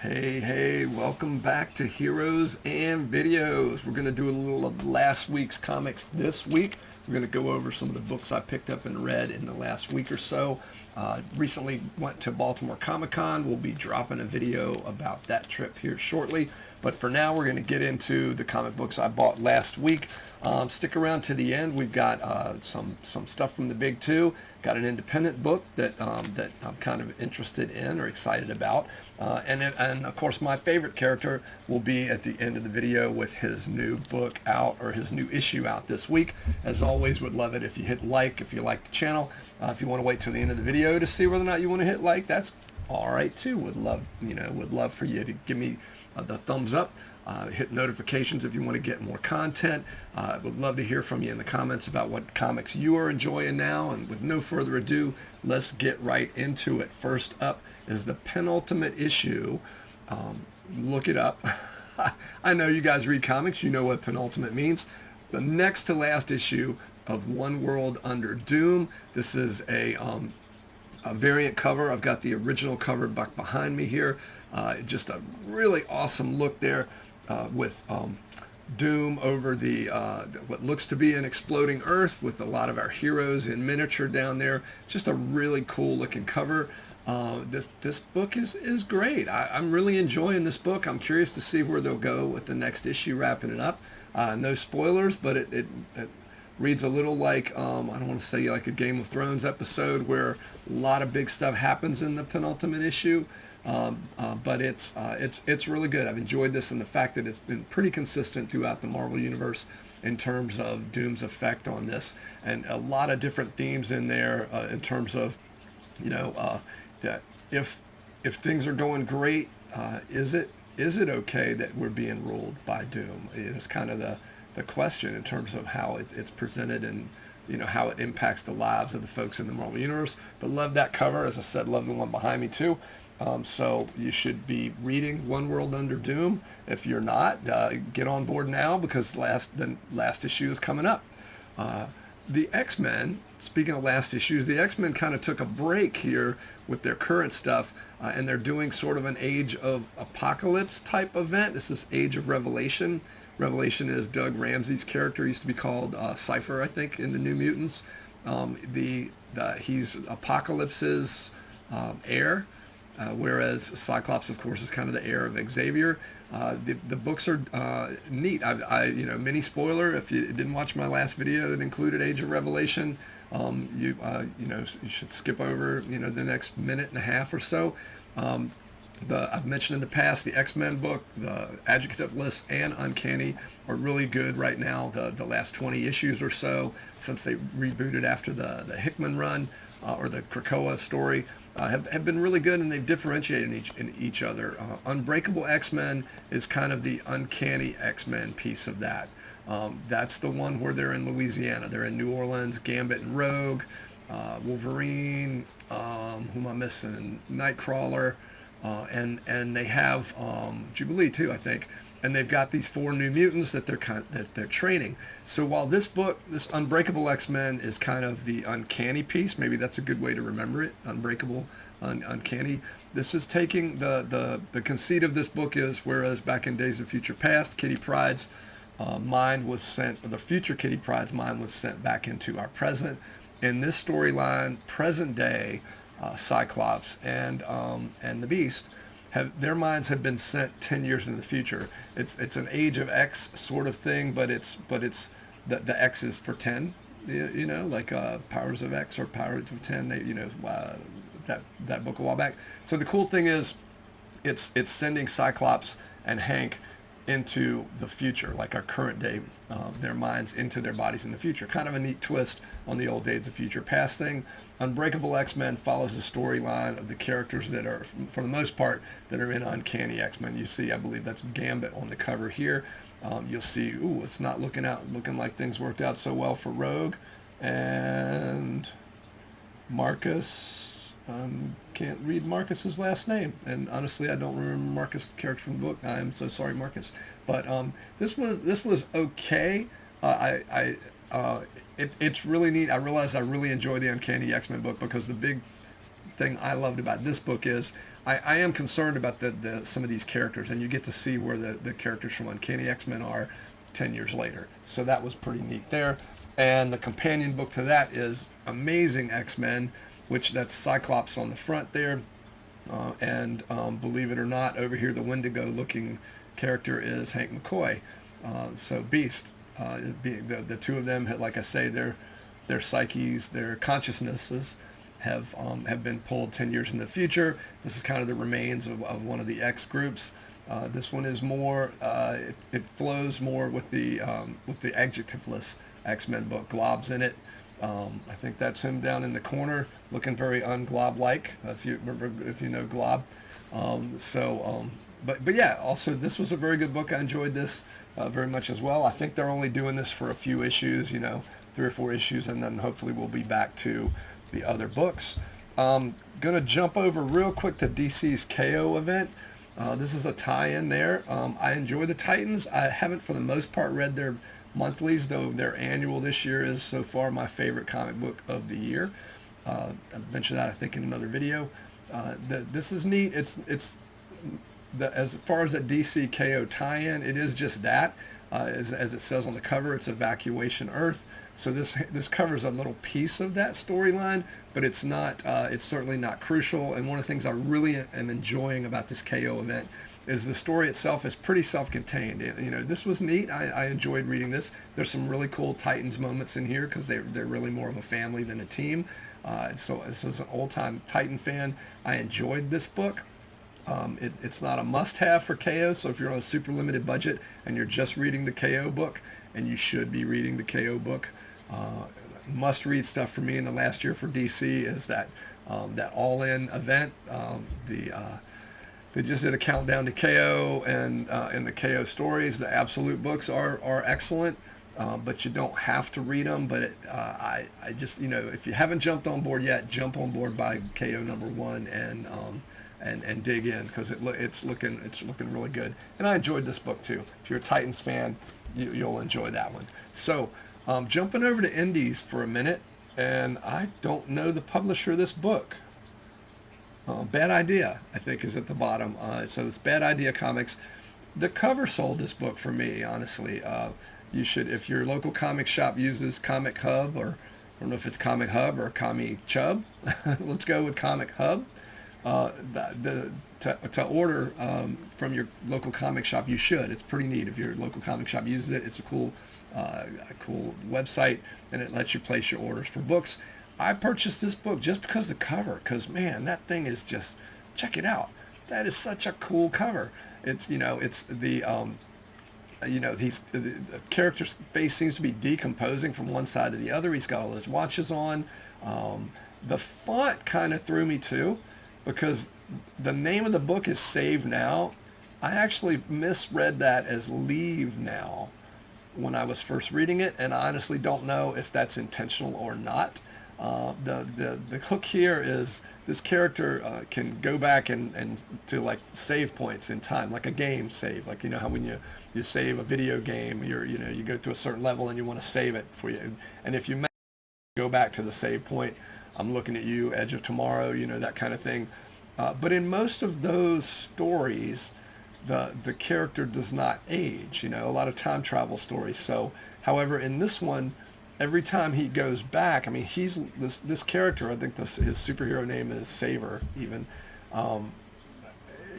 Hey, welcome back to Heroes and Videos. We're going to do a little of last week's comics this week. We're going to go over some of the books I picked up and read in the last week or so. Recently went to Baltimore Comic-Con. We'll be dropping a video about that trip here shortly. But for now, we're going to get into the comic books I bought last week. Stick around to the end. We've got some stuff from the big two. Got an independent book that I'm kind of interested in or excited about. And of course, my favorite character will be at the end of the video with his new book out, or his new issue out this week. As always, would love it if you hit like if you like the channel. If you want to wait till the end of the video to see whether or not you want to hit like, that's all right too. Would love for you to give me the thumbs up. Hit notifications if you want to get more content. Would love to hear from you in the comments about what comics you are enjoying now. And with no further ado, let's get right into it. First up is the penultimate issue. Look it up. I know you guys read comics. You know what penultimate means. The next to last issue of One World Under Doom. This is a variant cover. I've got the original cover back behind me here. Just a really awesome look there with Doom over the what looks to be an exploding Earth with a lot of our heroes in miniature down there. Just a really cool looking cover. This book is great. I'm really enjoying this book. I'm curious to see where they'll go with the next issue, wrapping it up. No spoilers, but it reads a little like, I don't want to say like a Game of Thrones episode where a lot of big stuff happens in the penultimate issue. But it's really good. I've enjoyed this, and the fact that it's been pretty consistent throughout the Marvel Universe in terms of Doom's effect on this, and a lot of different themes in there in terms of, that if things are going great, is it okay that we're being ruled by Doom? It's kind of the question in terms of how it's presented and how it impacts the lives of the folks in the Marvel Universe. But love that cover. As I said, love the one behind me too. So you should be reading One World Under Doom. If you're not, get on board now, because the last issue is coming up. The X-Men, speaking of last issues, the X-Men kind of took a break here with their current stuff, and they're doing sort of an Age of Apocalypse type event. This is Age of Revelation. Revelation is Doug Ramsey's character. He used to be called Cypher, I think, in the New Mutants. He's Apocalypse's heir. Whereas Cyclops, of course, is kind of the heir of Xavier. The books are neat. Mini spoiler, if you didn't watch my last video that included Age of Revelation, you should skip over the next minute and a half or so. I've mentioned in the past, the X-Men book, the Adjective List, and Uncanny are really good right now. The last 20 issues or so, since they rebooted after the Hickman run, or the Krakoa story, have been really good, and they've differentiated in each other. Unbreakable X-Men is kind of the Uncanny X-Men piece of that. That's the one where they're in Louisiana. They're in New Orleans, Gambit and Rogue, Wolverine, who am I missing? Nightcrawler, and they have Jubilee too, I think. And they've got these 4 new mutants that they're training. So while this book, this Unbreakable X-Men, is kind of the uncanny piece, maybe that's a good way to remember it, Unbreakable, Uncanny. This is taking the conceit of this book is, whereas back in Days of Future Past, Kitty Pryde's mind was sent, or the future Kitty Pryde's mind was sent back into our present. In this storyline, present day, Cyclops and the Beast, their minds have been sent 10 years into the future. It's an Age of X sort of thing, but it's the X is for 10, like Powers of X or Powers of 10. That book a while back. So the cool thing is, it's sending Cyclops and Hank into the future, like our current day, their minds into their bodies in the future. Kind of a neat twist on the old Days of Future Past thing. Unbreakable X-Men follows the storyline of the characters that are, for the most part, that are in Uncanny X-Men. You see, I believe that's Gambit on the cover here. You'll see, it's not looking like things worked out so well for Rogue and Marcus. Can't read Marcus's last name, and honestly, I don't remember Marcus, the character from the book. I am so sorry, Marcus. But this was okay. It's really neat. I realized I really enjoy the Uncanny X-Men book, because the big thing I loved about this book is I am concerned about some of these characters, and you get to see where the characters from Uncanny X-Men are 10 years later. So that was pretty neat there. And the companion book to that is Amazing X-Men, which that's Cyclops on the front there. And believe it or not, over here the Wendigo looking character is Hank McCoy. So Beast. The two of them, like I say, their psyches, their consciousnesses have been pulled 10 years in the future. This is kind of the remains of one of the X groups. This one is more, it flows more with the adjectiveless X-Men book. Glob's in it. I think that's him down in the corner, looking very un-Glob-like, if you know Glob. But yeah, also this was a very good book. I enjoyed this very much as well. I think they're only doing this for a few issues, 3 or 4 issues, and then hopefully we'll be back to the other books. Gonna jump over real quick to DC's KO event. This is a tie-in there. I enjoy the Titans. I haven't, for the most part, read their monthlies, though their annual this year is so far my favorite comic book of the year. I mentioned that, I think, in another video. This is neat. As far as the DC KO tie-in, it is just that. As it says on the cover, it's Evacuation Earth. So this covers a little piece of that storyline, but it's not. It's certainly not crucial. And one of the things I really am enjoying about this KO event is the story itself is pretty self-contained. This was neat. I enjoyed reading this. There's some really cool Titans moments in here because they're really more of a family than a team. So as an old-time Titan fan, I enjoyed this book. It's not a must-have for KO, so if you're on a super limited budget and you're just reading the KO book, and you should be reading the KO book, must-read stuff for me in the last year for DC is that All-In event. They just did a countdown to KO, and in the KO stories, the Absolute books are excellent, but you don't have to read them. But I just, if you haven't jumped on board yet, jump on board by KO #1 and dig in, because it's looking really good. And I enjoyed this book too. If you're a Titans fan, you'll enjoy that one. So jumping over to indies for a minute, and I don't know the publisher of this book. Bad Idea, I think, is at the bottom. So it's Bad Idea Comics. The cover sold this book for me, honestly. You should, if your local comic shop uses Comic Hub, or I don't know if it's Comic Hub or Comic Chub. Let's go with Comic Hub. To order from your local comic shop, you should. It's pretty neat. If your local comic shop uses it, it's a cool website, and it lets you place your orders for books. I purchased this book just because the cover, because man, that thing is just, check it out. That is such a cool cover. It's the character's face seems to be decomposing from one side to the other. He's got all his watches on. The font kind of threw me too, because the name of the book is Save Now. I actually misread that as Leave Now when I was first reading it, and I honestly don't know if that's intentional or not. The hook here is this character can go back and to like save points in time, like a game save, like how when you save a video game, you go to a certain level and you want to save it for you, and if you go back to the save point, I'm looking at you, Edge of Tomorrow, that kind of thing. But in most of those stories, the character does not age, a lot of time travel stories. So, however, in this one, every time he goes back, I mean, he's this character, I think his superhero name is Saver, even.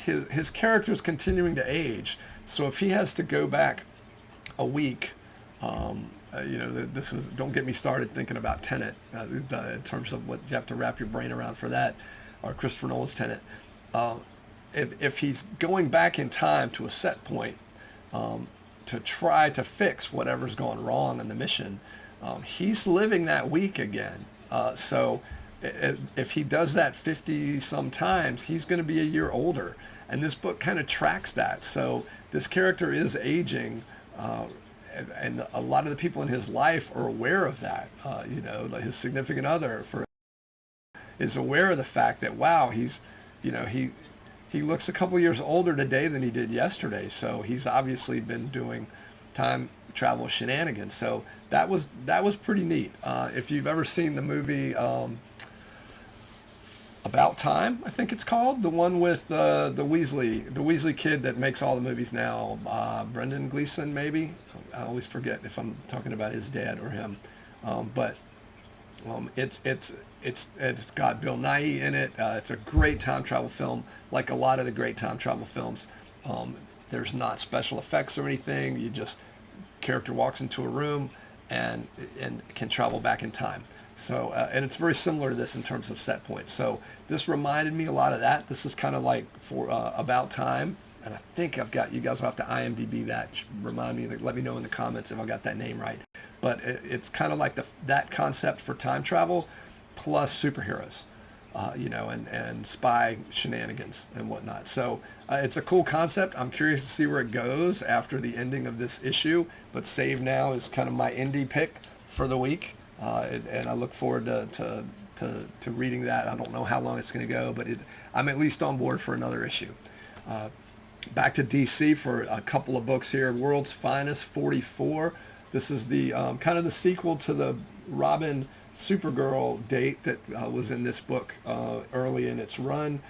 His character is continuing to age. So if he has to go back a week, this is, don't get me started thinking about Tenet in terms of what you have to wrap your brain around for that, or Christopher Nolan's Tenet. If he's going back in time to a set point to try to fix whatever's gone wrong in the mission, he's living that week again. So if he does that 50 some times, he's going to be a year older. And this book kind of tracks that. So this character is aging, and a lot of the people in his life are aware of that. His significant other is aware of the fact that, wow, he's, he looks a couple years older today than he did yesterday. So he's obviously been doing time travel shenanigans. So that was pretty neat. If you've ever seen the movie About Time, I think it's called, the one with the Weasley kid that makes all the movies now, Brendan Gleeson, maybe. I always forget if I'm talking about his dad or him, but it's got Bill Nighy in it. It's a great time travel film, like a lot of the great time travel films. There's not special effects or anything. You just character walks into a room and can travel back in time. So and it's very similar to this in terms of set points. So this reminded me a lot of that. This is kind of like for About Time, and I think I've got, you guys will have to IMDb that. Remind me, let me know in the comments if I got that name right. But it's kind of like that concept for time travel plus superheroes. And spy shenanigans and whatnot. So it's a cool concept. I'm curious to see where it goes after the ending of this issue. But Save Now is kind of my indie pick for the week, and I look forward to reading that. I don't know how long it's going to go, but I'm at least on board for another issue. Back to DC for a couple of books here. World's Finest 44. This is the kind of the sequel to the Robin Supergirl date that was in this book early in its run.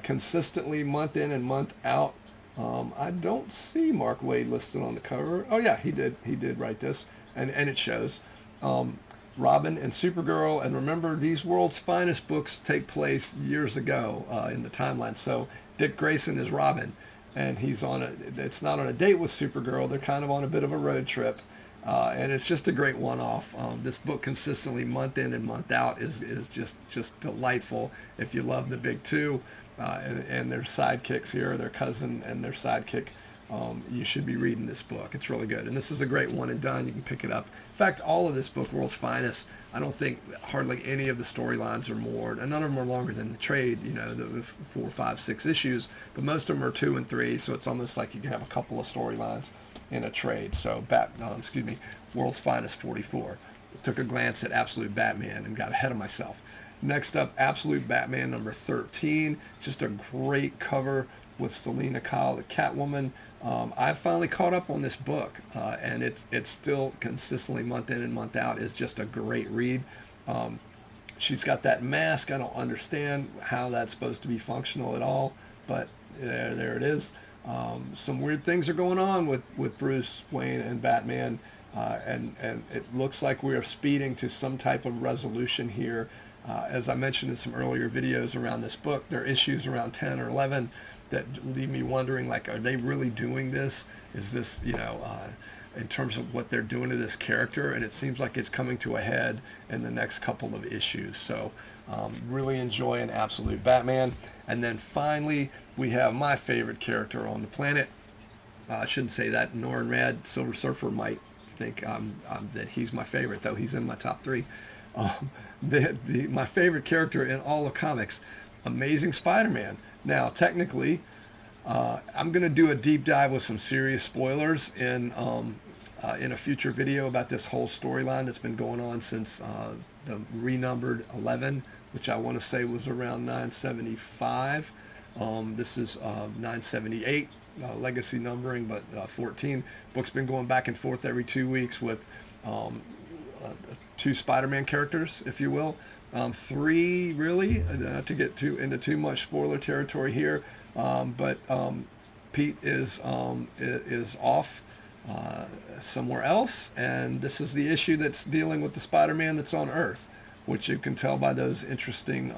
Consistently month in and month out. I don't see Mark Waid listed on the cover. Oh yeah, he did write this, and it shows. Robin and Supergirl, and remember, these World's Finest books take place years ago in the timeline. So Dick Grayson is Robin, and it's not on a date with Supergirl. They're kind of on a bit of a road trip. And it's just a great one-off. This book consistently month in and month out is just delightful. If you love the big two and their sidekicks here, their cousin and their sidekick, you should be reading this book. It's really good. And this is a great one and done. You can pick it up. In fact, all of this book, World's Finest, I don't think hardly any of the storylines are more, and none of them are longer than the trade, the 4, 5, 6 issues, but most of them are 2 and 3, so it's almost like you can have a couple of storylines in a trade. So World's Finest 44. Took a glance at Absolute Batman and got ahead of myself. Next up, Absolute Batman number 13. Just a great cover with Selena Kyle, the Catwoman. I finally caught up on this book, and it's still consistently month in and month out is just a great read. She's got that mask. I don't understand how that's supposed to be functional at all, but there it is. Some weird things are going on with Bruce Wayne and Batman, and it looks like we are speeding to some type of resolution here. As I mentioned in some earlier videos around this book, there are issues around 10 or 11 that leave me wondering, like, are they really doing this? Is this, in terms of what they're doing to this character? And it seems like it's coming to a head in the next couple of issues. So really enjoying Absolute Batman. And then finally, we have my favorite character on the planet. I shouldn't say that. Norrin Radd, Silver Surfer, might think that he's my favorite, though he's in my top 3. My favorite character in all of comics, Amazing Spider-Man. Now, technically, I'm going to do a deep dive with some serious spoilers in a future video about this whole storyline that's been going on since the renumbered 11, which I want to say was around 975. This is 978 legacy numbering, but 14. Book's been going back and forth every 2 weeks with 2 Spider-Man characters, if you will. 3 really, not to get into too much spoiler territory here, but Pete is off somewhere else, and this is the issue that's dealing with the Spider-Man that's on Earth, which you can tell by those interesting,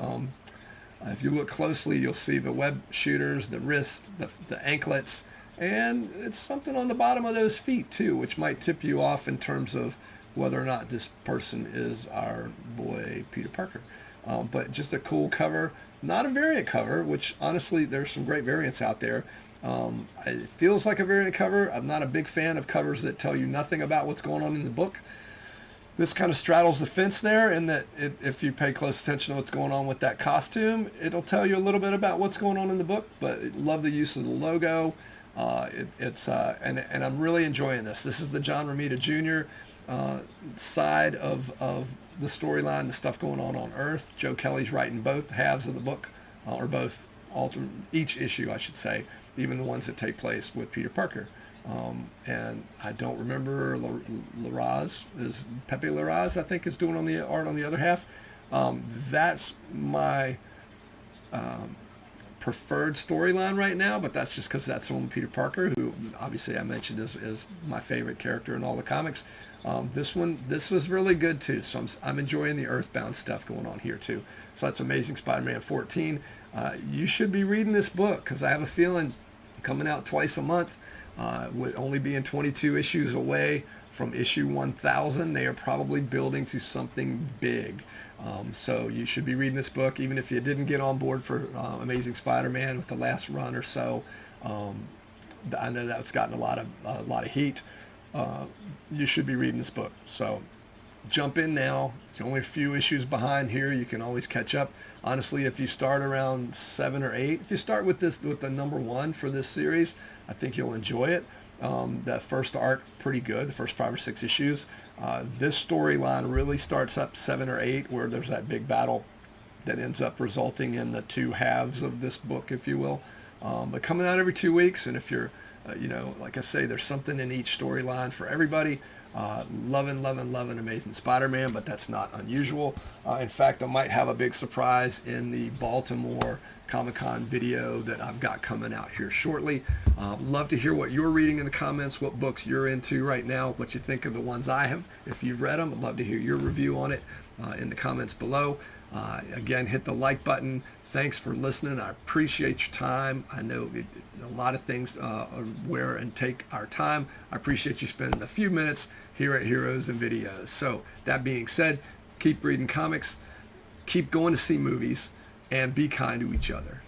if you look closely, you'll see the web shooters, the wrist, the anklets, and it's something on the bottom of those feet too, which might tip you off in terms of whether or not this person is our boy Peter Parker. But just a cool cover, not a variant cover, which honestly there's some great variants out there. It feels like a variant cover. I'm not a big fan of covers that tell you nothing about what's going on in the book. This kind of straddles the fence there, in that if you pay close attention to what's going on with that costume, it'll tell you a little bit about what's going on in the book. But I love the use of the logo. And I'm really enjoying this. This is the John Romita Jr. Side of the storyline, the stuff going on Earth. Joe Kelly's writing both halves of the book, or both, each issue, I should say, even the ones that take place with Peter Parker. And I don't remember Pepe Larraz, I think, is doing on the art on the other half. That's my preferred storyline right now, but that's just because that's on Peter Parker, who obviously I mentioned is my favorite character in all the comics. This was really good too. So I'm enjoying the Earthbound stuff going on here too. So that's Amazing Spider-Man 14. You should be reading this book because I have a feeling coming out twice a month, with only being 22 issues away from issue 1000, they are probably building to something big. So you should be reading this book, even if you didn't get on board for Amazing Spider-Man with the last run or so. I know that's gotten a lot of heat. You should be reading this book. So jump in now. It's only a few issues behind here. You can always catch up. Honestly, if you start around 7 or 8, if you start with the number 1 for this series, I think you'll enjoy it. That first arc's pretty good, the first 5 or 6 issues. This storyline really starts up 7 or 8, where there's that big battle that ends up resulting in the 2 halves of this book, if you will. But coming out every 2 weeks, and if you're, like I say, there's something in each storyline for everybody. Loving Amazing Spider-Man, but that's not unusual. In fact, I might have a big surprise in the Baltimore Comic-Con video that I've got coming out here shortly. Love to hear what you're reading in the comments, what books you're into right now, what you think of the ones I have. If you've read them, I'd love to hear your review on it in the comments below. Again, hit the like button. Thanks for listening. I appreciate your time. I know a lot of things wear and take our time. I appreciate you spending a few minutes here at Heroes and Videos. So that being said, keep reading comics, keep going to see movies, and be kind to each other.